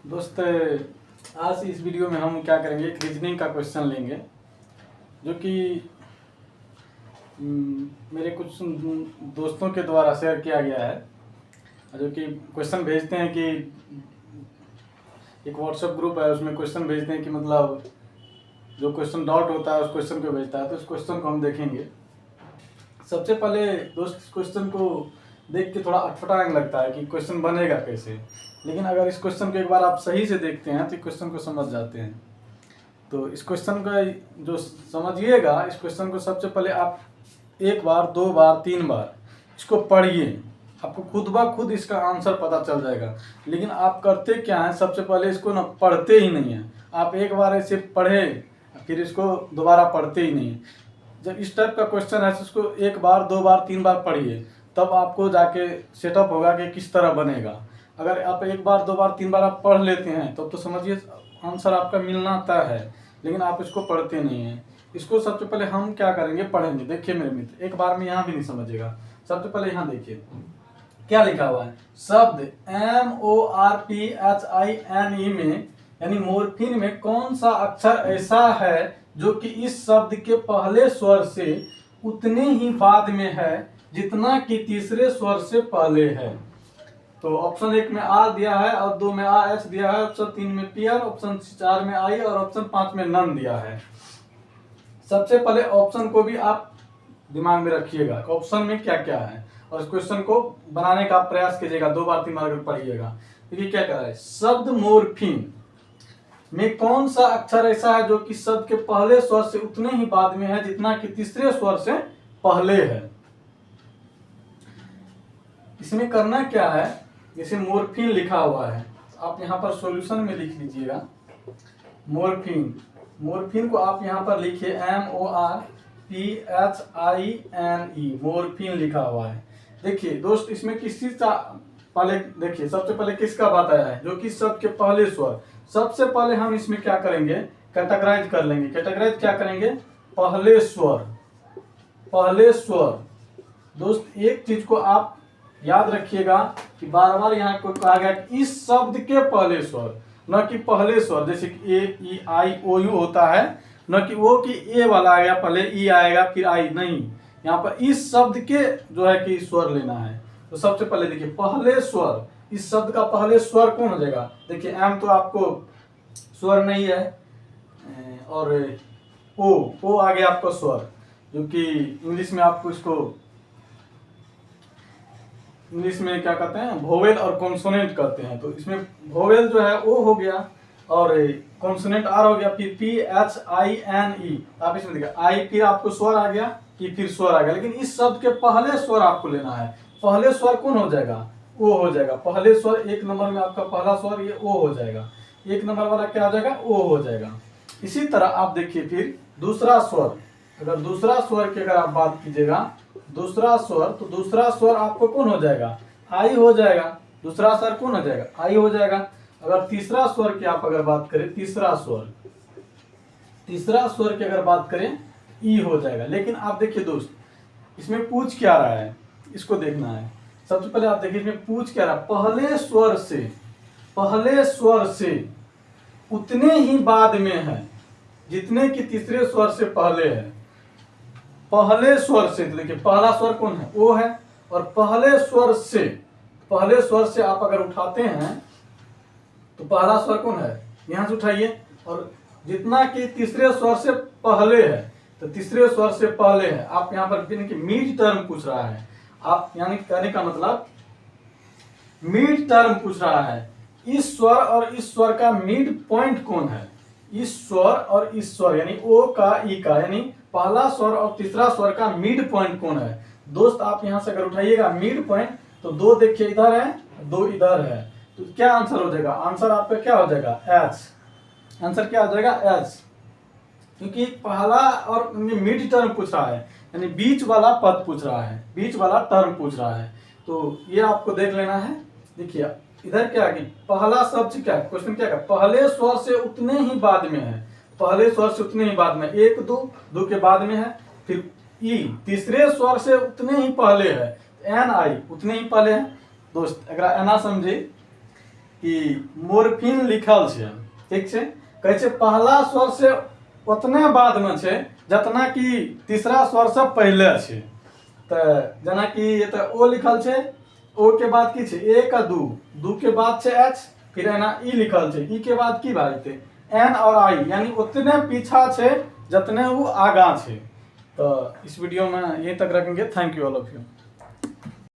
दोस्त, आज इस वीडियो में हम क्या करेंगे, एक रीजनिंग का क्वेश्चन लेंगे जो कि मेरे कुछ दोस्तों के द्वारा शेयर किया गया है। जो कि क्वेश्चन भेजते हैं कि एक व्हाट्सएप ग्रुप है, उसमें क्वेश्चन भेजते हैं कि मतलब जो क्वेश्चन डाउट होता है उस क्वेश्चन को भेजता है। तो उस क्वेश्चन को हम देखेंगे। सबसे पहले दोस्त, इस क्वेश्चन को देख के थोड़ा अटपटांग लगता है कि क्वेश्चन बनेगा कैसे, लेकिन अगर इस क्वेश्चन को एक बार आप सही से देखते हैं तो क्वेश्चन को समझ जाते हैं। तो इस क्वेश्चन का जो समझिएगा, इस क्वेश्चन को सबसे पहले आप एक बार, दो बार, तीन बार इसको पढ़िए, आपको खुद ब खुद इसका आंसर पता चल जाएगा। लेकिन आप करते क्या हैं, सबसे पहले इसको ना पढ़ते ही नहीं हैं। आप एक बार ऐसे पढ़े फिर इसको दोबारा पढ़ते ही नहीं। जब इस टाइप का क्वेश्चन है तो इसको एक बार, दो बार, तीन बार पढ़िए, तब आपको जाके सेटअप होगा कि किस तरह बनेगा। अगर आप एक बार, दो बार, तीन बार आप पढ़ लेते हैं तब तो समझिए आंसर आपका मिलना तय है, लेकिन आप इसको पढ़ते नहीं हैं। इसको सबसे पहले हम क्या करेंगे, पढ़ेंगे। देखिए मेरे मित्र, एक बार में यहाँ भी नहीं समझेगा। सबसे पहले यहाँ देखिए क्या लिखा हुआ है। शब्द MORPHINE में यानी मोरफिन में कौन सा अक्षर ऐसा है जो कि इस शब्द के पहले स्वर से उतने ही बाद में है जितना कि तीसरे स्वर से पहले है। तो ऑप्शन 1 में आ दिया है, और 2 में AH दिया है, ऑप्शन 3 में पियर, ऑप्शन 4 में आई और ऑप्शन 5 में नन दिया है। सबसे पहले ऑप्शन को भी आप दिमाग में रखिएगा, ऑप्शन में क्या क्या है, और इस क्वेश्चन को बनाने का प्रयास कीजिएगा। दो बार, तीन बार पढ़िएगा। देखिए क्या कह रहा है, शब्द मोरफिन में कौन सा अक्षर ऐसा है जो कि शब्द के पहले स्वर से उतने ही बाद में है जितना कि तीसरे स्वर से पहले है। इसमें करना क्या है, जैसे मोरफिन लिखा हुआ है, आप यहाँ पर सॉल्यूशन में लिख लीजिएगा मोरफिन। मोरफिन को आप यहाँ पर लिखिए MORPHINE, मोरफिन लिखा हुआ है। देखिए दोस्त, इसमें किस चीज का पहले देखिए, सबसे पहले किसका बात आया है, जो कि शब्द के पहले स्वर। सबसे पहले हम इसमें क्या करेंगे, कैटेगराइज कर लेंगे। कैटेगराइज क्या करेंगे, पहले स्वर। पहले स्वर दोस्त, एक चीज को आप याद रखिएगा कि बार बार यहाँ को कहा गया कि इस शब्द के पहले स्वर, न कि पहले स्वर। जैसे कि ए, ई, आई, ओ, यू होता है, न कि वो कि ए वाला आएगा पहले, ई आएगा फिर आई, नहीं। यहाँ पर इस शब्द के जो है कि स्वर लेना है। तो सबसे पहले देखिए पहले स्वर, इस शब्द का पहले स्वर कौन हो जाएगा। देखिए एम तो आपको स्वर नहीं है, और ओ आ गया आपका स्वर, जो कि इंग्लिश में आपको इसको इंग्लिश में क्या कहते हैं, वोवेल और कॉन्सोनेंट कहते हैं। तो इसमें वोवेल जो है ओ हो गया और कॉन्सोनेंट आर हो गया, फिर PHINE। आप इसमें देखिए आई, फिर आपको स्वर आ गया, कि फिर स्वर आ गया। लेकिन इस शब्द के पहले स्वर आपको लेना है। पहले स्वर कौन हो जाएगा, ओ हो जाएगा। पहले स्वर एक नंबर में आपका पहला स्वर ये ओ हो जाएगा। एक नंबर वाला क्या हो जाएगा, ओ हो जाएगा। इसी तरह आप देखिए फिर दूसरा स्वर, अगर दूसरा स्वर की अगर आप बात कीजिएगा, दूसरा स्वर, तो दूसरा स्वर आपको कौन हो जाएगा, आई हो जाएगा। दूसरा स्वर कौन हो जाएगा, आई हो जाएगा। अगर तीसरा स्वर की आप अगर बात करें, तीसरा स्वर की अगर बात करें, ई हो जाएगा। लेकिन आप देखिए दोस्त, इसमें पूछ क्या रहा है, इसको देखना है। सबसे पहले आप देखिए इसमें पूछ क्या रहा है, पहले स्वर से उतने ही बाद में है जितने कि तीसरे स्वर से पहले है। पहले स्वर से, देखिए पहला स्वर कौन है, ओ है, और पहले स्वर से आप अगर उठाते हैं तो पहला स्वर कौन है, यहां से उठाइए, और जितना कि तीसरे स्वर से पहले है, तो तीसरे स्वर से पहले है। आप यहाँ पर मिड टर्म पूछ रहा है, आप यानी कहने का मतलब मिड टर्म पूछ रहा है। इस स्वर और इस स्वर का मिड पॉइंट कौन है, इस स्वर और इस स्वर यानी ओ का, ई का, यानी पहला स्वर और तीसरा स्वर का मिड पॉइंट कौन है। दोस्त आप यहां से अगर उठाइएगा मिड पॉइंट, तो दो देखिए इधर है, दो इधर है, तो क्या आंसर हो जाएगा, आंसर आपका क्या हो जाएगा, एच। आंसर क्या हो जाएगा, एच। क्योंकि पहला और मिड टर्म पूछ रहा है, यानी बीच वाला पद पूछ रहा है, बीच वाला टर्म पूछ रहा है। तो ये आपको देख लेना है। देखिए इधर क्या है, पहला शब्द क्या है, क्वेश्चन क्या है, पहले स्वर से उतने ही बाद में है। पहले स्वर से उतने ही बाद में, एक, दो के बाद में है। फिर ई, तीसरे स्वर से उतने ही पहले है। एन, आई उतने ही पहले है। दोस्त अगर ऐना समझे कि मोर्फिन लिखल छै, ठीक छै, कहै छै पहला स्वर से उतने बाद में छै जितना कि तीसरा स्वर से पहले छै। तो जेना कि एतऽ ओ लिखल छै, ओ के बाद की छै ए का दू, दू के बाद छै एच, फिर एना ई लिखल छै, ई के बाद की भए जेतै एन और आई, यानी उतने पीछा छै जितने वो आगा छै। तो इस वीडियो में यहीं तक रखेंगे। Thank you all of you.